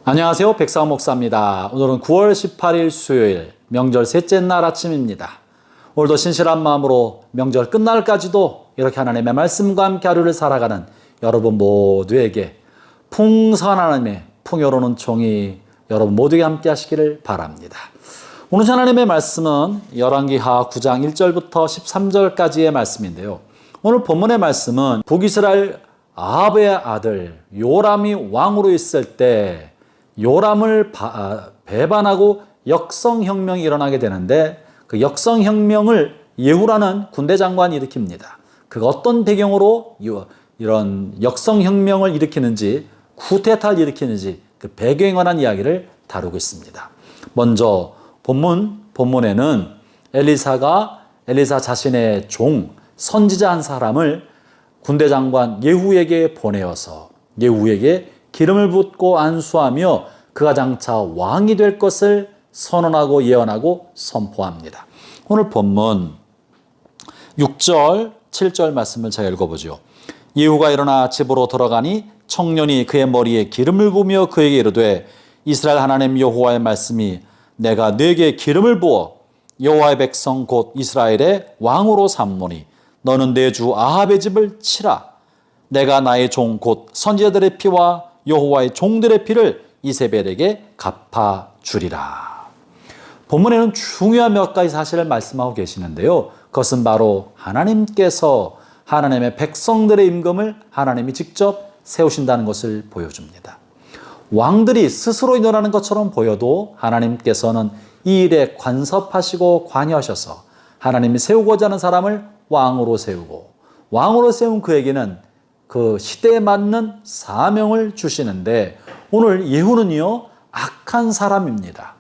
안녕하세요. 백사원 목사입니다. 오늘은 9월 18일 수요일 명절 셋째 날 아침입니다. 오늘도 신실한 마음으로 명절 끝날까지도 이렇게 하나님의 말씀과 함께 하루를 살아가는 여러분 모두에게 풍성한 하나님의 풍요로운 총이 여러분 모두에게 함께 하시기를 바랍니다. 오늘 하나님의 말씀은 열왕기하 9장 1절부터 13절까지의 말씀인데요. 오늘 본문의 말씀은 북이스라엘 아합의 아들 요람이 왕으로 있을 때 요람을 배반하고 역성혁명이 일어나게 되는데 그 역성혁명을 예후라는 군대 장관이 일으킵니다. 그 어떤 배경으로 이런 역성혁명을 일으키는지, 쿠데타를 일으키는지 그 배경에 관한 이야기를 다루고 있습니다. 먼저 본문에는 엘리사 자신의 종 선지자 한 사람을 군대 장관 예후에게 보내어서 예후에게 기름을 붓고 안수하며 그가 장차 왕이 될 것을 선언하고 예언하고 선포합니다. 오늘 본문 6절, 7절 말씀을 제가 읽어보죠. 예후가 일어나 집으로 들어가니 청년이 그의 머리에 기름을 부으며 그에게 이르되 이스라엘 하나님 여호와의 말씀이 내가 네게 기름을 부어 여호와의 백성 곧 이스라엘의 왕으로 삼노니 너는 내 주 아합의 집을 치라. 내가 나의 종 곧 선지자들의 피와 여호와의 종들의 피를 이세벨에게 갚아주리라. 본문에는 중요한 몇 가지 사실을 말씀하고 계시는데요. 그것은 바로 하나님께서 하나님의 백성들의 임금을 하나님이 직접 세우신다는 것을 보여줍니다. 왕들이 스스로 일어나는 것처럼 보여도 하나님께서는 이 일에 간섭하시고 관여하셔서 하나님이 세우고자 하는 사람을 왕으로 세우고 왕으로 세운 그에게는 그 시대에 맞는 사명을 주시는데 오늘 예후는요 악한 사람입니다.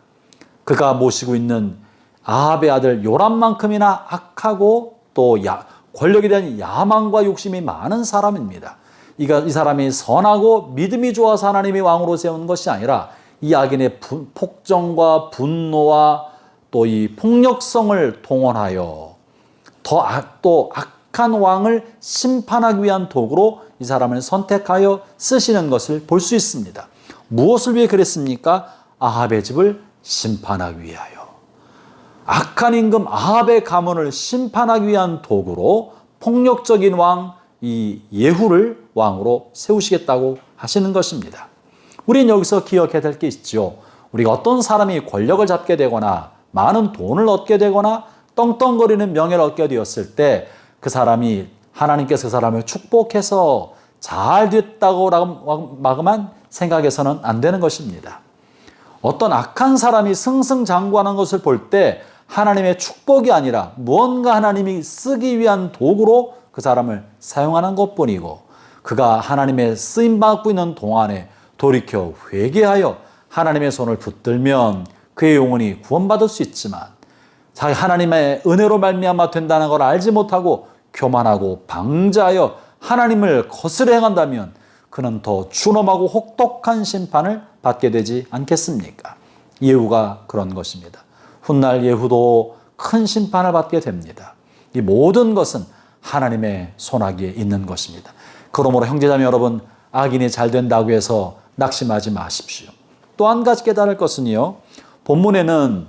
그가 모시고 있는 아합의 아들 요람만큼이나 악하고 또 권력에 대한 야망과 욕심이 많은 사람입니다. 이 사람이 선하고 믿음이 좋아서 하나님이 왕으로 세운 것이 아니라 이 악인의 폭정과 분노와 또 이 폭력성을 동원하여 또 악한 왕을 심판하기 위한 도구로 이 사람을 선택하여 쓰시는 것을 볼 수 있습니다. 무엇을 위해 그랬습니까? 아합의 집을 심판하기 위하여. 악한 임금 아합의 가문을 심판하기 위한 도구로 폭력적인 왕 이 예후를 왕으로 세우시겠다고 하시는 것입니다. 우리는 여기서 기억해야 될 게 있죠. 우리가 어떤 사람이 권력을 잡게 되거나 많은 돈을 얻게 되거나 떵떵거리는 명예를 얻게 되었을 때 그 사람이 하나님께서 그 사람을 축복해서 잘 됐다고 마그만 생각해서는 안 되는 것입니다. 어떤 악한 사람이 승승장구하는 것을 볼 때 하나님의 축복이 아니라 무언가 하나님이 쓰기 위한 도구로 그 사람을 사용하는 것뿐이고 그가 하나님의 쓰임받고 있는 동안에 돌이켜 회개하여 하나님의 손을 붙들면 그의 영혼이 구원받을 수 있지만 자기 하나님의 은혜로 말미암아 된다는 걸 알지 못하고 교만하고 방자하여 하나님을 거스려 행한다면 그는 더 준엄하고 혹독한 심판을 받게 되지 않겠습니까? 예후가 그런 것입니다. 훗날 예후도 큰 심판을 받게 됩니다. 이 모든 것은 하나님의 손아귀에 있는 것입니다. 그러므로 형제자매 여러분, 악인이 잘 된다고 해서 낙심하지 마십시오. 또 한 가지 깨달을 것은요, 본문에는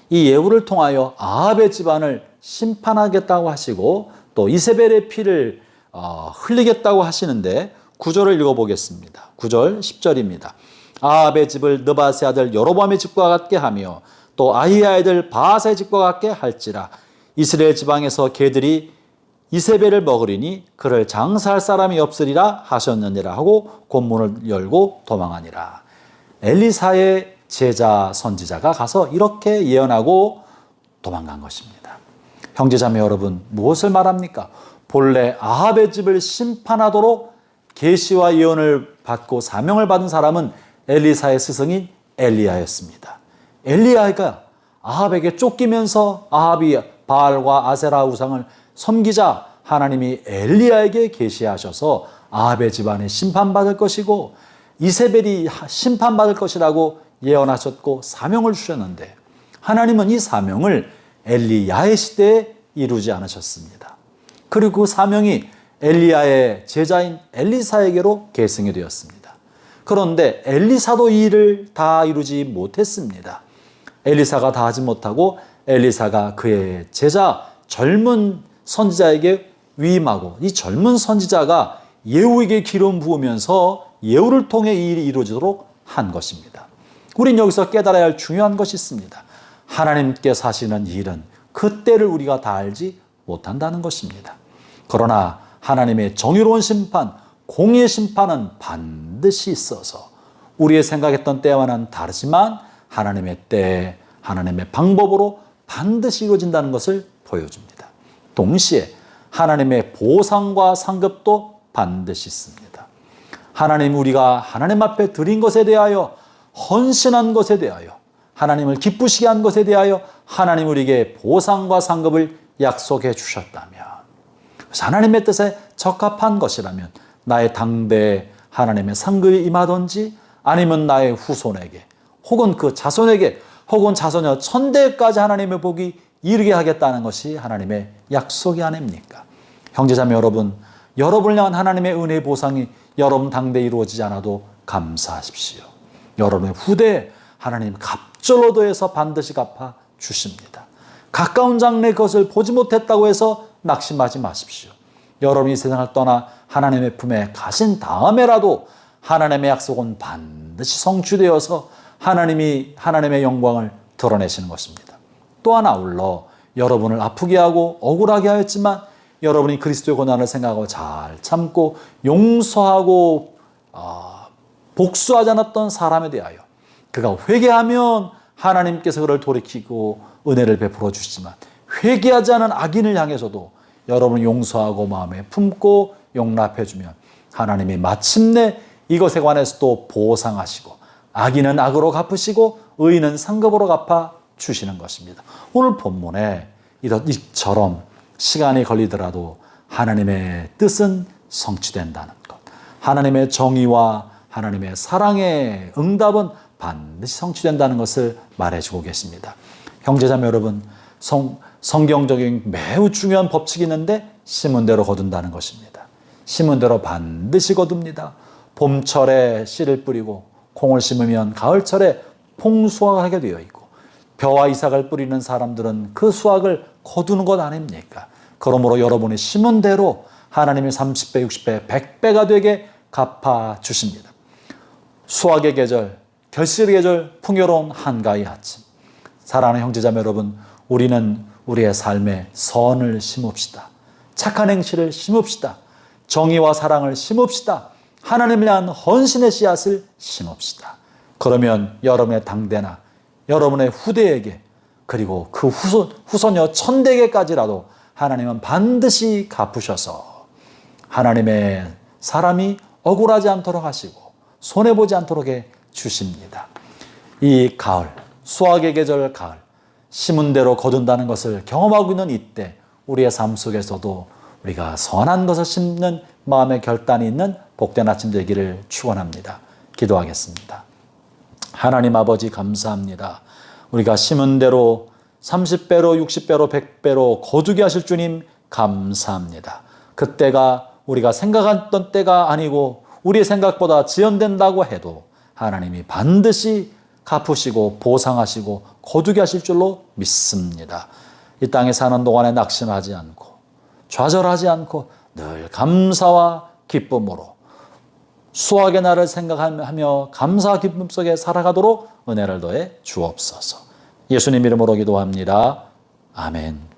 이 예후를 통하여 아합의 집안을 심판하겠다고 하시고 또 이세벨의 피를 흘리겠다고 하시는데 9절을 읽어보겠습니다. 9절 10절입니다. 아합의 집을 느바세 아들 여로보암의 집과 같게 하며 또 아히야의 아들 바아사의 집과 같게 할지라. 이스라엘 지방에서 개들이 이세벨을 먹으리니 그를 장사할 사람이 없으리라 하셨느니라 하고 곤문을 열고 도망하니라. 엘리사의 제자 선지자가 가서 이렇게 예언하고 도망간 것입니다. 형제자매 여러분, 무엇을 말합니까? 본래 아합의 집을 심판하도록 계시와 예언을 받고 사명을 받은 사람은 엘리사의 스승인 엘리야였습니다. 엘리야가 아합에게 쫓기면서 아합이 바알과 아세라 우상을 섬기자 하나님이 엘리야에게 계시하셔서 아합의 집안에 심판받을 것이고 이세벨이 심판받을 것이라고 예언하셨고 사명을 주셨는데 하나님은 이 사명을 엘리야의 시대에 이루지 않으셨습니다. 그리고 그 사명이 엘리야의 제자인 엘리사에게로 계승이 되었습니다. 그런데 엘리사도 이 일을 다 이루지 못했습니다. 엘리사가 다 하지 못하고 엘리사가 그의 제자 젊은 선지자에게 위임하고 이 젊은 선지자가 예후에게 기름 부으면서 예후를 통해 이 일이 이루어지도록 한 것입니다. 우린 여기서 깨달아야 할 중요한 것이 있습니다. 하나님께서 하시는 일은 그 때를 우리가 다 알지 못한다는 것입니다. 그러나 하나님의 정의로운 심판, 공의의 심판은 반드시 있어서 우리의 생각했던 때와는 다르지만 하나님의 때, 하나님의 방법으로 반드시 이루어진다는 것을 보여줍니다. 동시에 하나님의 보상과 상급도 반드시 있습니다. 하나님, 우리가 하나님 앞에 드린 것에 대하여, 헌신한 것에 대하여, 하나님을 기쁘시게 한 것에 대하여 하나님 우리에게 보상과 상급을 약속해 주셨다면, 그래서 하나님의 뜻에 적합한 것이라면 나의 당대에 하나님의 상급이 임하든지 아니면 나의 후손에게 혹은 그 자손에게 혹은 자손여 천대까지 하나님의 복이 이르게 하겠다는 것이 하나님의 약속이 아닙니까? 형제자매 여러분, 여러분을 향한 하나님의 은혜의 보상이 여러분 당대에 이루어지지 않아도 감사하십시오. 여러분의 후대에 하나님 갑절로 더해서 반드시 갚아 주십니다. 가까운 장래 그것을 보지 못했다고 해서 낙심하지 마십시오. 여러분이 세상을 떠나 하나님의 품에 가신 다음에라도 하나님의 약속은 반드시 성취되어서 하나님이 하나님의 영광을 드러내시는 것입니다. 또한 아울러 여러분을 아프게 하고 억울하게 하였지만 여러분이 그리스도의 고난을 생각하고 잘 참고 용서하고 복수하지 않았던 사람에 대하여 그가 회개하면 하나님께서 그를 돌이키고 은혜를 베풀어 주시지만 회개하지 않은 악인을 향해서도 여러분을 용서하고 마음에 품고 용납해 주면 하나님이 마침내 이것에 관해서도 보상하시고 악인은 악으로 갚으시고 의인은 상급으로 갚아 주시는 것입니다. 오늘 본문에 이처럼 시간이 걸리더라도 하나님의 뜻은 성취된다는 것, 하나님의 정의와 하나님의 사랑의 응답은 반드시 성취된다는 것을 말해주고 계십니다. 형제자매 여러분, 성경적인 매우 중요한 법칙이 있는데 심은 대로 거둔다는 것입니다. 심은 대로 반드시 거둡니다. 봄철에 씨를 뿌리고 콩을 심으면 가을철에 풍수확을 하게 되어 있고 벼와 이삭을 뿌리는 사람들은 그 수확을 거두는 것 아닙니까? 그러므로 여러분이 심은 대로 하나님이 30배, 60배, 100배가 되게 갚아주십니다. 수확의 계절, 결실의 계절, 풍요로운 한가위 아침. 사랑하는 형제자매 여러분, 우리는 우리의 삶에 선을 심읍시다. 착한 행실을 심읍시다. 정의와 사랑을 심읍시다. 하나님을 위한 헌신의 씨앗을 심읍시다. 그러면 여러분의 당대나 여러분의 후대에게 그리고 그 후손여 천대에게까지라도 하나님은 반드시 갚으셔서 하나님의 사람이 억울하지 않도록 하시고 손해보지 않도록 해 주십니다. 이 가을, 수확의 계절 가을, 심은 대로 거둔다는 것을 경험하고 있는 이때 우리의 삶 속에서도 우리가 선한 것을 심는 마음의 결단이 있는 복된 아침 되기를 축원합니다. 기도하겠습니다. 하나님 아버지 감사합니다. 우리가 심은 대로 30배로 60배로 100배로 거두게 하실 주님 감사합니다. 그때가 우리가 생각했던 때가 아니고 우리의 생각보다 지연된다고 해도 하나님이 반드시 갚으시고 보상하시고 거두게 하실 줄로 믿습니다. 이 땅에 사는 동안에 낙심하지 않고 좌절하지 않고 늘 감사와 기쁨으로 수확의 날을 생각하며 감사와 기쁨 속에 살아가도록 은혜를 더해 주옵소서. 예수님 이름으로 기도합니다. 아멘.